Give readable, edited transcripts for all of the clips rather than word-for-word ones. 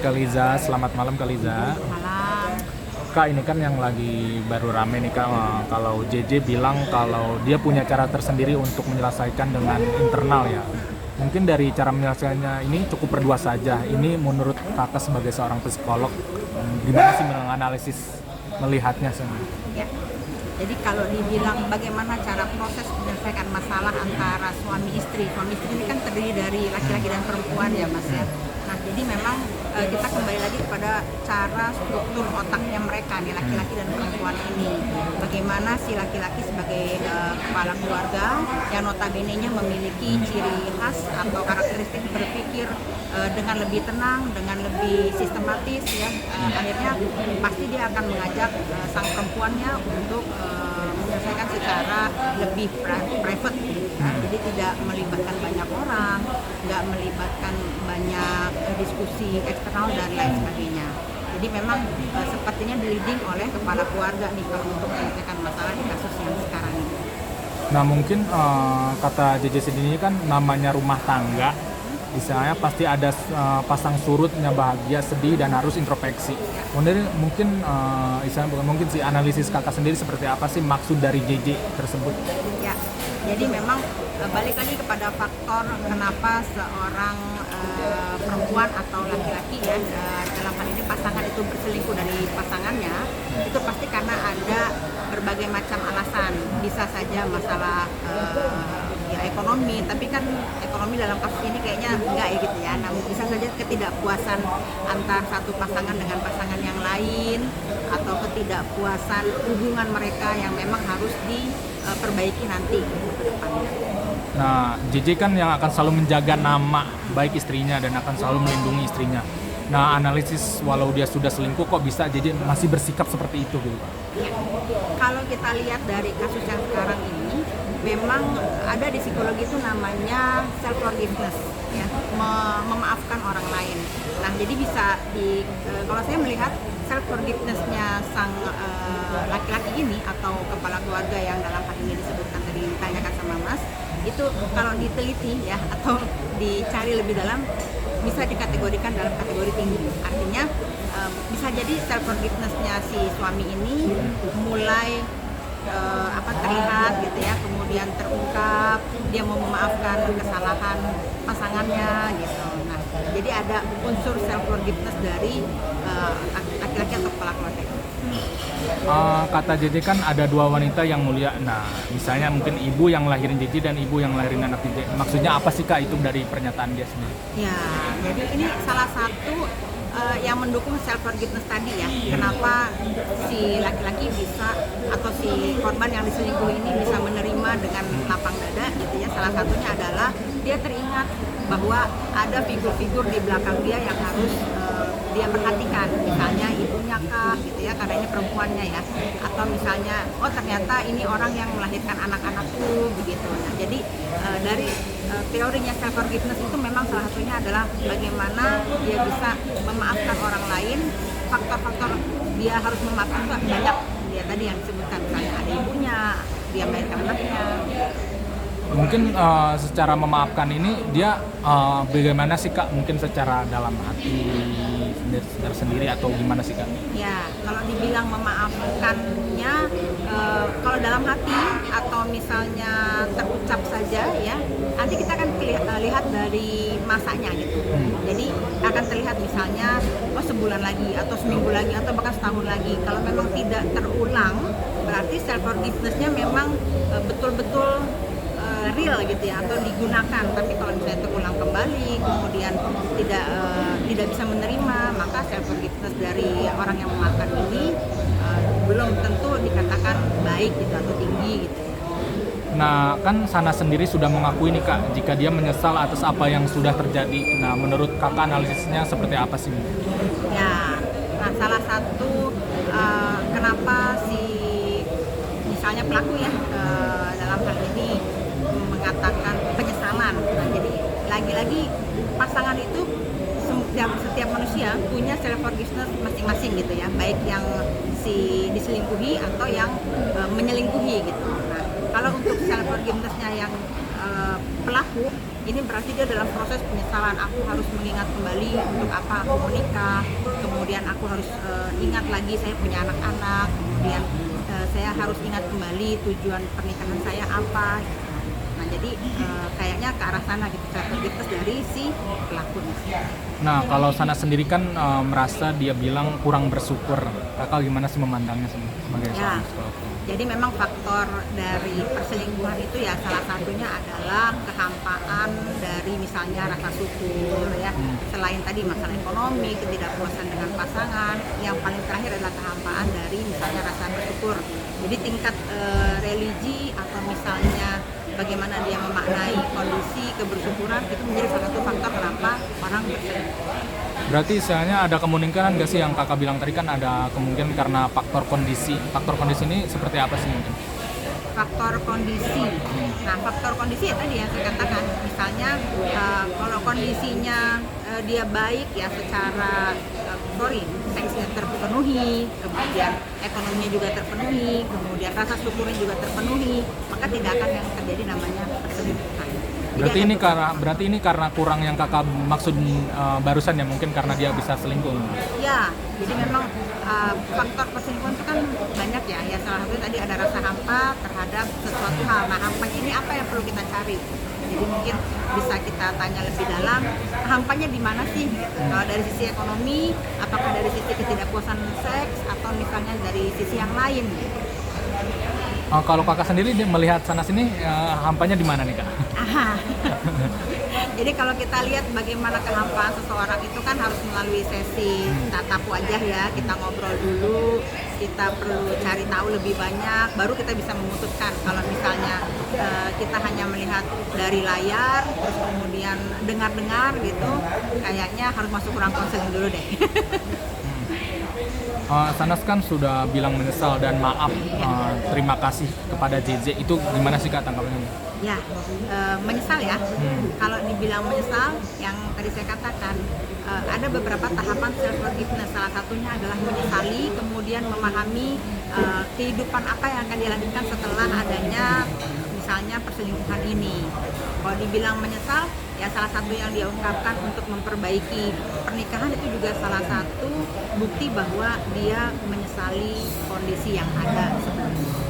Kak Liza, selamat malam Kak Liza. Malam. Kak, ini kan yang lagi baru rame nih Kak, kalau JJ bilang kalau dia punya cara tersendiri untuk menyelesaikan dengan internal ya. Mungkin dari cara menyelesaikannya ini cukup berdua saja. Ini menurut Kakak sebagai seorang psikolog, gimana sih menganalisis melihatnya sebenarnya? Ya. Jadi kalau dibilang bagaimana cara proses menyelesaikan masalah antara suami istri ini kan terdiri dari laki-laki dan perempuan ya Mas ya. Nah jadi memang kita kembali lagi kepada cara struktur otaknya mereka nih laki-laki dan perempuan ini. Bagaimana si laki-laki sebagai kepala keluarga yang notabene-nya memiliki ciri khas atau karakteristik berpikir dengan lebih tenang, dengan lebih sistematis ya. Akhirnya pasti dia akan mengajak sang perempuannya untuk menyelesaikan secara lebih private jadi tidak melibatkan banyak orang, nggak melibatkan banyak diskusi eksternal dan lain sebagainya. Jadi memang sepertinya di-leading oleh kepala keluarga nih kalau untuk menyelesaikan masalah di kasus yang sekarang ini. Nah mungkin kata JJ sendiri kan namanya rumah tangga, misalnya pasti ada pasang surutnya, bahagia, sedih, dan harus introspeksi. Mungkin bukan mungkin sih, analisis kakak sendiri seperti apa sih maksud dari JJ tersebut? Ya, jadi memang balik lagi kepada faktor kenapa seorang perempuan atau laki-laki ya dalam hal ini pasangan itu berselingkuh dari pasangannya, itu pasti karena ada berbagai macam alasan. Bisa saja masalah ya ekonomi, tapi kan ekonomi dalam kasus ini kayaknya enggak ya gitu ya. Namun bisa saja ketidakpuasan antar satu pasangan dengan pasangan yang lain, atau ketidakpuasan hubungan mereka yang memang harus diperbaiki nanti ke depannya. Nah, JJ kan yang akan selalu menjaga nama baik istrinya dan akan selalu melindungi istrinya. Nah, analisis walau dia sudah selingkuh kok bisa JJ masih bersikap seperti itu gitu Pak? Ya. Kalau kita lihat dari kasus yang sekarang ini, memang ada di psikologi itu namanya self forgiveness ya, memaafkan orang lain. Nah jadi bisa kalau saya melihat self forgiveness-nya sang laki-laki ini atau kepala keluarga yang dalam hal ini disebutkan tadi ditanyakan sama Mas, itu kalau diteliti ya atau dicari lebih dalam bisa dikategorikan dalam kategori tinggi. Artinya bisa jadi self forgiveness-nya si suami ini mulai terlihat gitu ya, kemudian terungkap, dia mau memaafkan kesalahan pasangannya gitu. Nah, jadi ada unsur self forgiveness dari laki-laki atau kepala keluarga. Kata JJ kan ada dua wanita yang mulia. Nah, misalnya mungkin ibu yang lahirin JJ dan ibu yang lahirin anak JJ. Maksudnya apa sih Kak itu dari pernyataan dia sendiri? Ya, jadi ini salah satu yang mendukung self forgiveness tadi ya. Kenapa si laki-laki bisa atau si korban yang diselingkuh ini bisa menerima dengan lapang dada gitu ya. Salah satunya adalah dia teringat bahwa ada figur-figur di belakang dia yang harus dia perhatikan, misalnya ibunya kah gitu ya, karena ini perempuannya ya, atau misalnya oh ternyata ini orang yang melahirkan anak-anakku begitu. Nah jadi dari teorinya self forgiveness itu memang salah satunya adalah bagaimana dia bisa memaafkan orang lain. Faktor-faktor dia harus memaafkan itu banyak, dia tadi yang disebutkan, misalnya ada ibunya, dia melahirkan anaknya. Mungkin secara memaafkan ini dia bagaimana sih Kak? Mungkin secara dalam hati tersendiri atau gimana sih Kak? Ya, kalau dibilang memaafkannya, kalau dalam hati atau misalnya terucap saja ya, nanti kita akan lihat dari masanya gitu. Jadi akan terlihat misalnya oh sebulan lagi atau seminggu lagi atau bahkan setahun lagi. Kalau memang tidak terulang, berarti self forgiveness-nya memang betul-betul real gitu ya, atau digunakan. Tapi kalau misalnya terulang kembali kemudian tidak bisa menerima, maka self forgiveness dari orang yang memaafkan ini belum tentu dikatakan baik gitu atau tinggi gitu. Nah, kan Sana sendiri sudah mengakui nih Kak, jika dia menyesal atas apa yang sudah terjadi. Nah, menurut Kakak analisisnya seperti apa sih? Ya, nah salah satu kenapa si misalnya pelaku ya dalam hal ini mengatakan penyesalan. Nah, jadi lagi-lagi pasangan itu setiap manusia punya self forgiveness masing-masing gitu ya, baik yang si diselingkuhi atau yang menyeling gitu. Nah, kalau untuk self forgiveness-nya yang pelaku ini berarti dia dalam proses penyesalan. Aku harus mengingat kembali untuk apa aku menikah, kemudian aku harus ingat lagi saya punya anak-anak, kemudian saya harus ingat kembali tujuan pernikahan saya apa. Nah jadi kayaknya ke arah sana gitu, self-forgiveness dari si pelaku. Nah, kalau Sana sendiri kan merasa dia bilang kurang bersyukur. Kakak gimana sih memandangnya sebagai Ya, seorang psikolog? jadi memang faktor dari perselingkuhan itu ya salah satunya adalah kehampaan dari misalnya rasa syukur ya. Selain tadi masalah ekonomi, ketidakpuasan dengan pasangan, yang paling terakhir adalah kehampaan dari misalnya rasa bersyukur. Jadi tingkat religi atau misalnya bagaimana dia memaknai kondisi kebersyukuran itu menjadi salah satu faktor kenapa orang berselingkuh. Berarti istilahnya ada kemungkinan nggak sih yang kakak bilang tadi kan ada kemungkinan karena faktor kondisi. Faktor kondisi ini seperti apa sih mungkin? Faktor kondisi. Nah, faktor kondisi ya tadi yang saya katakan, misalnya kalau kondisinya dia baik ya secara seksnya terpenuhi, kemudian ekonominya juga terpenuhi, kemudian rasa syukurnya juga terpenuhi, maka tidak akan yang terjadi namanya perselingkuhan. Berarti ini karena kurang yang kakak maksud barusan ya, mungkin karena dia bisa selingkuh. Ya, jadi memang faktor perselingkuhan itu kan banyak ya. Ya salah satu tadi ada rasa hampa terhadap sesuatu hal. Nah, hampa ini apa yang perlu kita cari? Jadi mungkin bisa kita tanya lebih dalam, hampanya di mana sih? Kalau dari sisi ekonomi, apakah dari sisi ketidakpuasan seks, atau misalnya dari sisi yang lain? Kalau kakak sendiri melihat sana sini hampanya di mana nih kak? Jadi kalau kita lihat bagaimana kehampaan seseorang itu kan harus melalui sesi tatap wajah ya, kita ngobrol dulu, kita perlu cari tahu lebih banyak, baru kita bisa memutuskan. Kalau misalnya kita hanya melihat dari layar, terus kemudian dengar-dengar gitu, kayaknya harus masuk ruang konseling dulu deh. Sanas kan sudah bilang menyesal dan maaf, terima kasih kepada JJ, itu gimana sih kak tanggapannya? Ya, menyesal ya. Kalau dibilang menyesal, yang tadi saya katakan ada beberapa tahapan self forgiveness. Salah satunya adalah menyesali, kemudian memahami kehidupan apa yang akan dilanjutkan setelah adanya misalnya perselingkuhan ini. Kalau dibilang menyesal, ya salah satu yang dia ungkapkan untuk memperbaiki pernikahan itu juga salah satu bukti bahwa dia menyesali kondisi yang ada sebelumnya.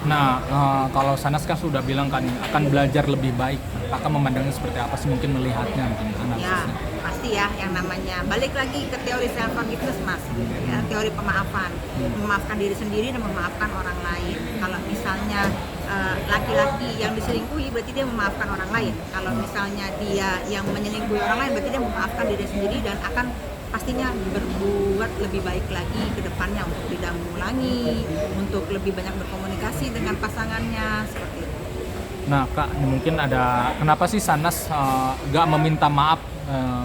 Nah, kalau Sanas kan sudah bilang kan akan belajar lebih baik. Kakak memandangnya seperti apa sih, mungkin melihatnya mungkin Ya, analisisnya? pasti ya yang namanya balik lagi ke teori self forgiveness mas, ya, teori pemaafan, memaafkan diri sendiri dan memaafkan orang lain. Kalau misalnya laki-laki yang diselingkuhi berarti dia memaafkan orang lain. Kalau misalnya dia yang menyelingkuhi orang lain berarti dia memaafkan diri sendiri dan akan pastinya berbuat lebih baik lagi ke depannya untuk tidak mengulangi, untuk lebih banyak berkomunikasi dengan pasangannya seperti itu. Nah kak, mungkin ada kenapa sih Sanas gak meminta maaf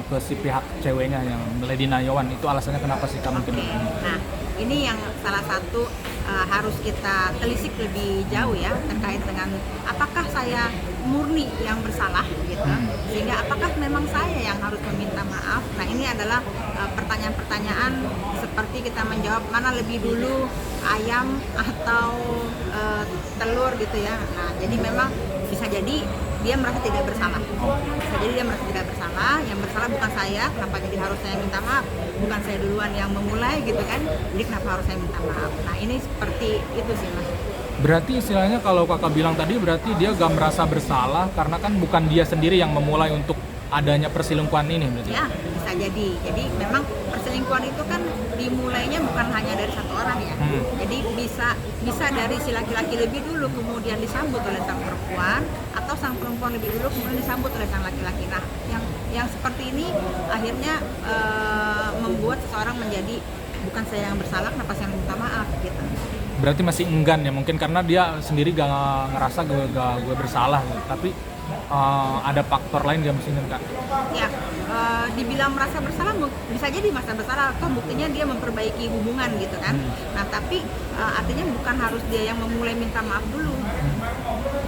ke si pihak ceweknya yang Lady Nayawan, itu alasannya kenapa sih kak mungkin? Oke. Nah, ini yang salah satu harus kita telisik lebih jauh ya terkait dengan apakah saya murni yang bersalah gitu, sehingga apakah memang saya yang harus meminta maaf. Nah ini adalah pertanyaan-pertanyaan seperti kita menjawab mana lebih dulu ayam atau telur gitu ya. Nah jadi memang bisa jadi dia merasa tidak bersalah. Bisa jadi dia merasa tidak bersalah, yang bersalah bukan saya, kenapa jadi harus saya minta maaf? Bukan saya duluan yang memulai gitu kan, jadi kenapa harus saya minta maaf? Nah ini seperti itu sih mas. Berarti istilahnya kalau kakak bilang tadi berarti dia gak merasa bersalah karena kan bukan dia sendiri yang memulai untuk adanya perselingkuhan ini berarti? Ya bisa jadi, jadi memang perselingkuhan itu kan dimulainya bukan hanya dari satu orang ya, jadi bisa dari si laki-laki lebih dulu kemudian disambut oleh sang perempuan, atau sang perempuan lebih dulu kemudian disambut oleh sang laki-laki. Nah yang seperti ini akhirnya membuat seseorang menjadi bukan saya yang bersalah, kenapa saya minta maaf gitu. Berarti masih enggan ya mungkin karena dia sendiri gak ngerasa gue bersalah gitu. Tapi ada faktor lain dia mesti kak? Ya, dibilang merasa bersalah bisa jadi merasa bersalah, atau buktinya dia memperbaiki hubungan gitu kan. Nah tapi artinya bukan harus dia yang memulai minta maaf dulu,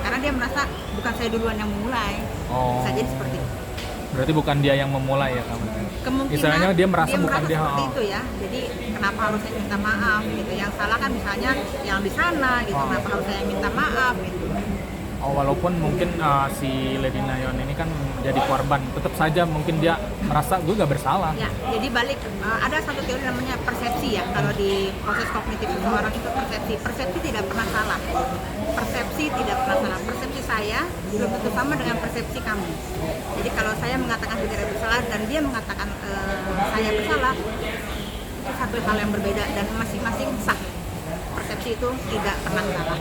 karena dia merasa bukan saya duluan yang memulai. Bisa jadi seperti itu. Berarti bukan dia yang memulai ya kamu? Kemungkinan misalnya dia merasa bukan dia seperti itu ya, jadi kenapa harus saya minta maaf gitu, yang salah kan misalnya yang di sana gitu, kenapa harus saya minta maaf gitu. Walaupun mungkin si Lady Nayawan ini kan jadi korban, tetap saja mungkin dia merasa gue gak bersalah. Ya, jadi balik ada satu teori namanya persepsi ya. Kalau di proses kognitif seseorang itu persepsi. Persepsi tidak pernah salah. Persepsi tidak pernah salah. Persepsi saya belum tentu sama dengan persepsi kamu. Jadi kalau saya mengatakan saya tidak bersalah dan dia mengatakan saya bersalah, itu satu hal yang berbeda dan masing-masing sah. Persepsi itu tidak pernah salah.